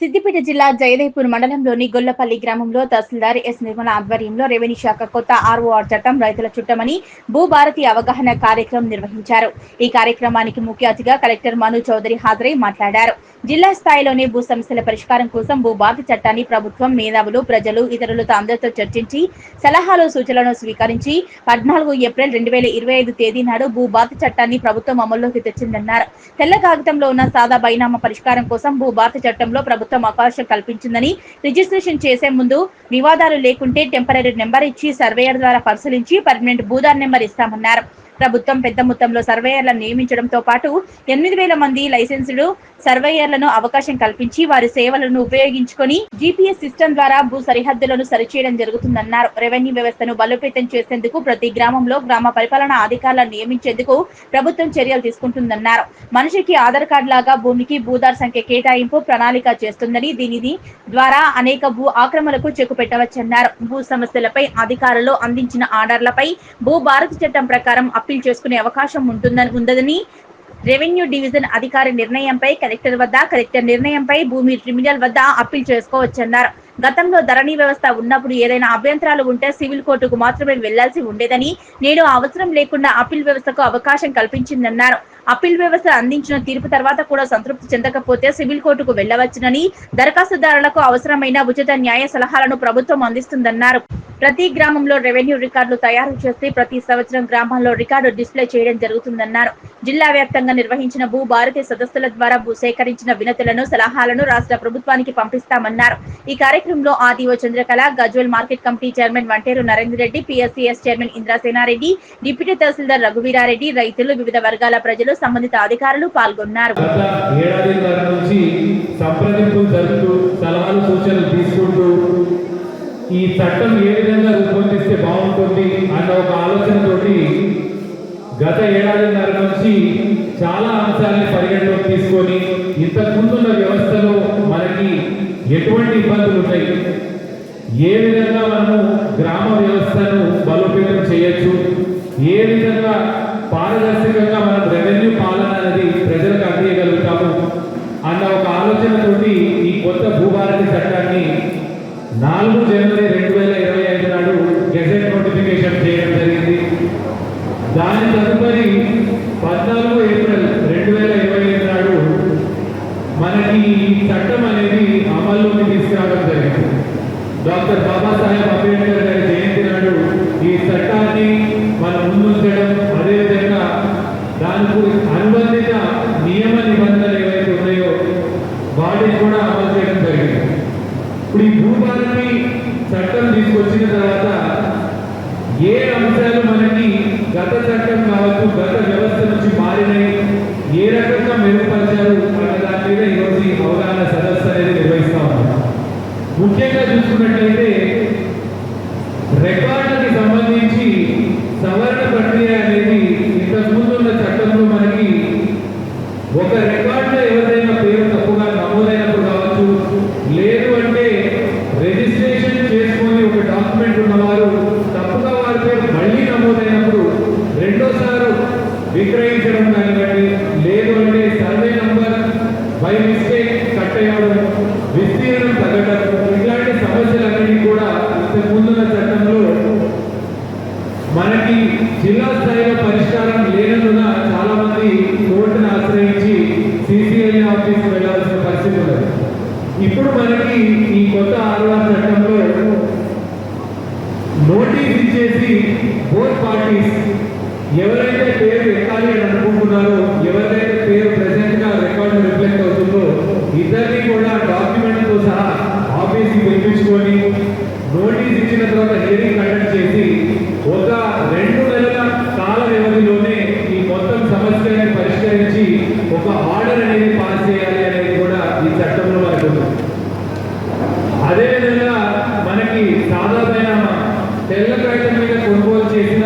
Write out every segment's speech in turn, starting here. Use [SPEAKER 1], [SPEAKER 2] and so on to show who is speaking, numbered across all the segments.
[SPEAKER 1] సిద్దిపేట జిల్లా జయదేవ్పూర్ మండలంలోని గొల్లపల్లి గ్రామంలో తహసీల్దార్ ఎస్ నిర్మల ఆధ్వర్యంలో రెవెన్యూ శాఖ కొత్త ఆర్ఓఆర్ చట్టం రైతుల చుట్టమని భూభారతి అవగాహన కార్యక్రమం నిర్వహించారు. ఈ కార్యక్రమానికి ముఖ్య అతిథిగా కలెక్టర్ మను చౌదరి హాజరై మాట్లాడారు. జిల్లా స్థాయిలోనే భూ సమస్యల పరిష్కారం కోసం భూభారతి చట్టాన్ని ప్రభుత్వం, మేధావులు, ప్రజలు, ఇతరులతో అందరితో చర్చించి సలహాలు, సూచనలను స్వీకరించి 14 ఏప్రిల్ 2025 తేదీ నాడు భూభారతి చట్టాన్ని ప్రభుత్వం అమల్లోకి తెచ్చిందన్నారు. తెల్ల కాగితంలో ఉన్న సాదా బైనామా పరిష్కారం కోసం భూభారతి చట్టంలో ప్రభుత్వం అవకాశం కల్పించిందని, రిజిస్ట్రేషన్ చేసే ముందు వివాదాలు లేకుంటే టెంపరరీ నెంబర్ ఇచ్చి సర్వేయర్ ద్వారా పరిశీలించి పర్మనెంట్ భూదార్ నెంబర్ ఇస్తామన్నారు. ప్రభుత్వం పెద్ద మొత్తంలో సర్వేయర్లను నియమించడంతో పాటు 8,000 మంది లైసెన్స్డ్ సర్వేయర్లను అవకాశం కల్పించి వారి సేవలను ఉపయోగించుకొని జీపీఎస్ సిస్టమ్ ద్వారా భూ సరిహద్దులను సరిచేయడం జరుగుతుందన్నారు. రెవెన్యూ వ్యవస్థను బలోపేతం చేసేందుకు ప్రతి గ్రామంలో గ్రామ పరిపాలనా అధికారులను నియమించేందుకు ప్రభుత్వం చర్యలు తీసుకుంటుందన్నారు. మనిషికి ఆధార్ కార్డు లాగా భూమికి భూదార్ సంఖ్య కేటాయింపు ప్రణాళిక చేస్తుందని, దీని ద్వారా అనేక భూ ఆక్రమణలకు చెక్ పెట్టవచ్చన్నారు. భూ సమస్యలపై అధికారులు అందించిన ఆర్డర్లపై భూ భారతి చట్టం ప్రకారం అప్పీల్ చేసుకునే అవకాశం ఉందని, రెవెన్యూ డివిజన్ అధికారి నిర్ణయంపై కలెక్టర్ వద్ద, కలెక్టర్ నిర్ణయంపై భూమి ట్రిబ్యునల్ వద్ద అప్పీల్ చేసుకోవచ్చన్నారు. గతంలో ధరణి వ్యవస్థ ఉన్నప్పుడు ఏదైనా అభ్యంతరాలు ఉంటే సివిల్ కోర్టుకు మాత్రమే వెళ్లాల్సి ఉండేదని, నేడు అవసరం లేకుండా అప్పీల్ వ్యవస్థకు అవకాశం కల్పించిందన్నారు. అప్పీల్ వ్యవస్థ అందించిన తీర్పు తర్వాత కూడా సంతృప్తి చెందకపోతే సివిల్ కోర్టుకు వెళ్లవచ్చునని, దరఖాస్తుదారులకు అవసరమైన ఉచిత న్యాయ సలహాలను ప్రభుత్వం అందిస్తుందన్నారు. ప్రతి గ్రామంలో రెవెన్యూ రికార్డులు తయారు చేసి ప్రతి సంవత్సరం గ్రామాల్లో రికార్డు డిస్ప్లే చేయడం జరుగుతుందన్నారు. జిల్లా వ్యాప్తంగా నిర్వహించిన భూ భారతి సదస్సుల ద్వారా భూ సేకరించిన వినతులను, సలహాలను రాష్ట్ర ప్రభుత్వానికి పంపిస్తామన్నారు. ఈ కార్యక్రమంలో RDO Chandrakala, Gajwel market committee chairman Vanteru Narender Reddy, PSCS chairman Indrasena Reddy, deputy tahsildar Raghuveera Reddy, రైతులు, వివిధ వర్గాల ప్రజలు, సంబంధిత అధికారులు పాల్గొన్నారు.
[SPEAKER 2] ఈ చట్టం ఏ విధంగా రూపొందిస్తే బాగుంటుంది అన్న ఒక ఆలోచనతోటి గత ఏడాదిన్నర నుంచి చాలా అంశాలని పరిగణలోకి తీసుకొని ఇంతకుముందున్న వ్యవస్థలో మనకి ఎటువంటి ఇబ్బందులు ఉంటాయి, ఏ విధంగా మనము గ్రామ వ్యవస్థను బలోపేతం చేయొచ్చు, ఏ విధంగా పారదర్శకంగా మనం రెవెన్యూ పాలన అనేది ప్రజలకు అందించగలుగుతాము అన్న ఒక ఆలోచనతోటి ఈ కొత్త భూభారతి చట్టాన్ని 4 జనవరి 2025 నాడు గెజెట్ నోటిఫికేషన్ చేయడం జరిగింది. దాని తదుపరి 14 ఏప్రిల్ 2025 నాడు మనకి ఈ చట్టం అనేది అమల్లోకి తీసుకురావడం జరిగింది. డాక్టర్ బాబాసాహెబ్ అంబేద్కర్ గారి జయంతి నాడు ఈ చట్టాన్ని మనం ముందుంచడం, అదేవిధంగా దానికి అనుబంధిత నియమ నిబంధనలు ఏవైతే ఉన్నాయో వాటిని కూడా అమలు చేయడం జరిగింది. ఇప్పుడు ఈ భూభారతి చట్టం తీసుకొచ్చిన తర్వాత ఏ అంశాలు మనకి గత చట్టం కావచ్చు, గత వ్యవస్థ నుంచి మారినాయి, ఏ రకంగా మెరుగుపరిచారు అన్న దాని మీద ఈరోజు అవగాహన సదస్సు అనేది నిర్వహిస్తా ఉన్నాం. ముఖ్యంగా చూసుకున్నట్లయితే రికార్డుకి సంబంధించి సవరణ ప్రక్రియ అనేది ఇంతకుముందు ఉన్న చట్టంలో మనకి ఒక రికార్డులో ఎవరైనా పేరు తప్పుగా నమోదైనప్పుడు కావచ్చు, లేదు అంటే రిజిస్ట్రేషన్ చేసుకొని ఒక డాక్యుమెంట్ ఉన్నవారు తప్పుగా వారి పేరు మళ్ళీ నమోదైనప్పుడు రెండోసారి విక్రయించడం కానివ్వండి, లేదు అంటే survey number by mistake cut అయ్యడం, విస్తీర్ణం తగ్గడం, ఇలాంటి సమస్యలన్నీ కూడా ఇంతకుముందున్న చట్టంలో మనకి జిల్లా స్థాయిలో పరిష్కారం లేనందున చాలా మంది కోర్టును ఆశ్రయించి సిసిఐ ఆఫీస్కి వెళ్లాల్సిన పరిస్థితి ఉన్నది. ఇప్పుడు మనకి ఈ కొత్త ఆర్ఓఆర్ చట్టంలో నోటీస్ ఇచ్చేసి బోత్ పార్టీస్ ఎవరైతే పేరు ఎక్కాలి అని అనుకుంటున్నారో, ఎవరైతే పేరు ప్రెసెంట్ గా రికార్డు రిఫ్లెక్ట్ అవుతుందో ఇద్దరిని కూడా డాక్యుమెంట్ తో సహా ఆఫీస్కి పిలిపించుకొని నోటీస్ ఇచ్చిన తర్వాత హియరింగ్ కండక్ట్ చేసి ఒక 2 నెలల కాల వ్యవధిలోనే ఈ మొత్తం సమస్యని పరిష్కరించి ఒక ఆర్డర్ అనేది పాస్ చేయాలి అనేది కూడా ఈ చట్టంలో మనకు ఉంది. అదేవిధంగా మనకి సాధారణ తెల్ల కాగితం మీద కొనుగోలు చేసిన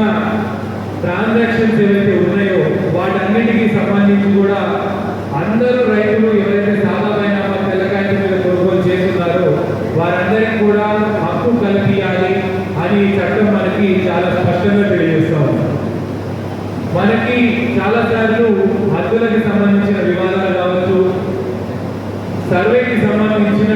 [SPEAKER 2] ట్రాన్సాక్షన్స్ ఏవైతే ఉన్నాయో వాటన్నిటికీ సంబంధించి కూడా అందరూ రైతులు ఎవరైతే సాధారణ తెల్ల కాగితం మీద కొనుగోలు చేస్తున్నారో వారందరికీ కూడా హక్కు కల్పించాలి అని ఈ చట్టం మనకి చాలా స్పష్టంగా తెలియజేస్తా ఉంది. మనకి చాలా సార్లు హద్దులకు సంబంధించిన వివాదాలు కావచ్చు, సర్వేకి సంబంధించిన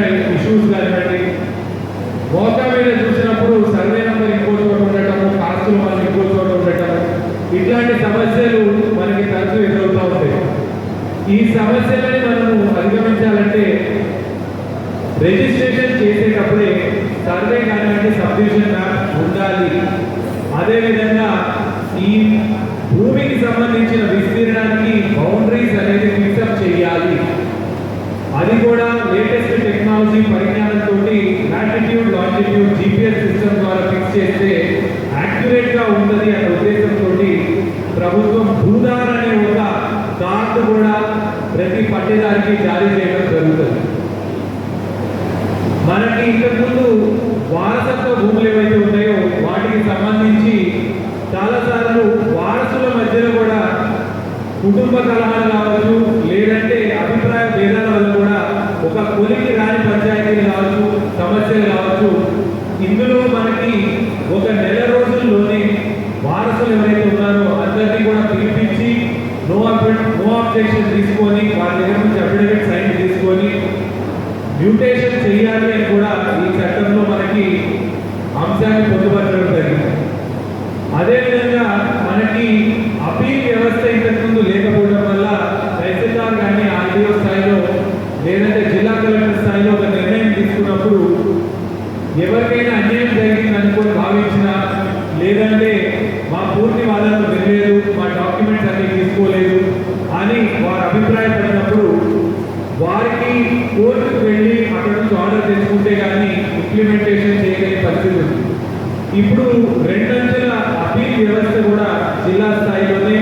[SPEAKER 2] సమస్యలు మనకి తరచూ ఎదురవుతూ ఉంటాయి. ఈ సమస్యలని మనము అధిగమించాలంటే రిజిస్ట్రేషన్ చేసేటప్పుడే సర్వే కానివ్వండి, సబ్ డివిజన్ మ్యాప్ ఉండాలి. అదేవిధంగా ఈ భూమికి సంబంధించిన విస్తీర్ణానికి బౌండరీస్ అనేది ఫిక్సప్ చేయాలి. అది కూడా లేటెస్ట్ టెక్నాలజీ పరిజ్ఞానంతో లాటిట్యూడ్, లాంజిట్యూడ్ జీపీఎస్ సిస్టమ్ ద్వారా ఫిక్స్ చేస్తే యాక్యురేట్ గా ఉంటుంది అనే ఉద్దేశంతో ప్రభుత్వం భూదార్ అనే ఒక కార్డు కూడా ప్రతి పట్టేదారికి జారీ చేయడం జరుగుతుంది. మనకి ఇంతకుముందు వారసత్వ భూములు ఏవైతే ఉన్నాయో వాటికి సంబంధించి చాలాసార్లు వారసుల మధ్యలో కూడా కుటుంబ కలహాలు కావచ్చు, లేదంటే అభిప్రాయ భేదాల వల్ల కూడా ఒక కొలికి రాని పంచాయతీలు కావచ్చు, సమస్యలు కావచ్చు. ఇందులో మనకి ఒక నెల రోజుల్లోనే వారసులు ఎవరైతే ఉన్నారో అందరినీ కూడా పిలిపించి నో అబ్జెక్షన్ తీసుకొని వారి దగ్గర నుంచి అఫిడవిట్ సైన్ తీసుకొని మ్యూటేషన్ చేయాలి అని కూడా ఈ చట్టంలో మనకి అంశాన్ని పొందుపరచడం జరిగింది. అదేవిధంగా మనకి అపీల్ వ్యవస్థ ఇంతకుముందు లేకపోవడం వల్ల తహసీల్దార్ కానీ ఆర్డీఓ స్థాయిలో లేదంటే జిల్లా కలెక్టర్ స్థాయిలో ఒక నిర్ణయం తీసుకున్నప్పుడు ఎవరికైనా అన్యాయం జరిగింది అనుకొని భావించినా, లేదంటే మా పూర్తి వాదనలు వినలేదు, మా డాక్యుమెంట్స్ అన్ని తీసుకోలేదు అని వారు అభిప్రాయపడినప్పుడు వారికి కోర్టుకు వెళ్ళి అక్కడ నుంచి ఆర్డర్ తెచ్చుకుంటే కానీ ఇంప్లిమెంటేషన్ చేయగలిగే పరిస్థితి ఉంది. ఇప్పుడు రెండంచెల అపీల్ వ్యవస్థ కూడా జిల్లా స్థాయిలోనే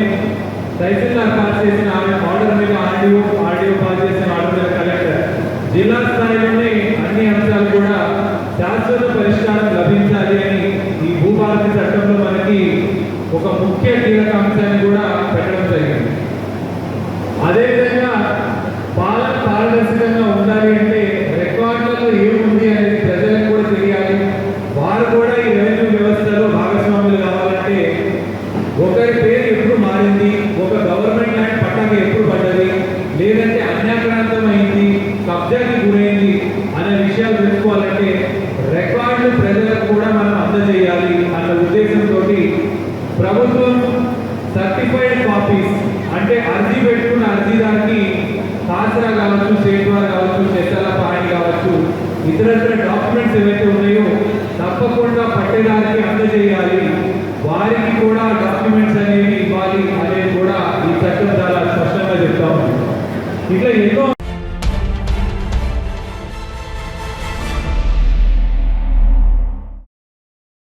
[SPEAKER 2] తహసీల్దార్ పాస్ చేసిన ఆర్డర్ మీద ఆర్డీఓ పాస్ చేసిన ఆర్డర్ మీద కలెక్టర్, జిల్లా స్థాయిలోనే అన్ని అంశాలు కూడా శాశ్వత పరిష్కారం లభించాలి అని ఈ భూభారతి చట్టంలో మనకి ఒక ముఖ్య కీలక అంశాన్ని కూడా పెట్టడం జరిగింది. అదేవిధంగా పాలన పారదర్శకంగా ఉండాలి అంటే రికార్డులలో ఏముంది అనేది ప్రజలకు కూడా తెలియాలి. వారు కూడా ఈ రెవెన్యూ వ్యవస్థలో భాగస్వాములు కావాలంటే ఒకరి పేరు ఎప్పుడు మారింది, ఒక గవర్నమెంట్ ల్యాండ్ పట్టాకి ఎప్పుడు పడ్డది, లేదంటే అన్యాక్రాంతం అయింది, కబ్జాకి గురైంది అనే విషయాలు తెలుసుకోవాలంటే రికార్డులు ప్రజలకు కూడా మనం అందజేయాలి అన్న ఉద్దేశంతో ప్రభుత్వం సర్టిఫైడ్ కాపీస్ అంటే అర్జీ పెట్టుకున్న అర్జీదారికి హాజరా కావచ్చు, సేట్వార్ కావచ్చు, చెత్తల పాయింట్ కావచ్చు, ఇతరత్ర డాక్యుమెంట్స్ ఏవైతే ఉన్నాయో తప్పకుండా పట్టేదారికి అందజేయాలి. వారికి కూడా డాక్యుమెంట్స్ అనేవి ఇవ్వాలి అనేది కూడా ఈ చట్టం చాలా స్పష్టంగా చెప్తా ఉంది. ఇట్లా ఎన్నో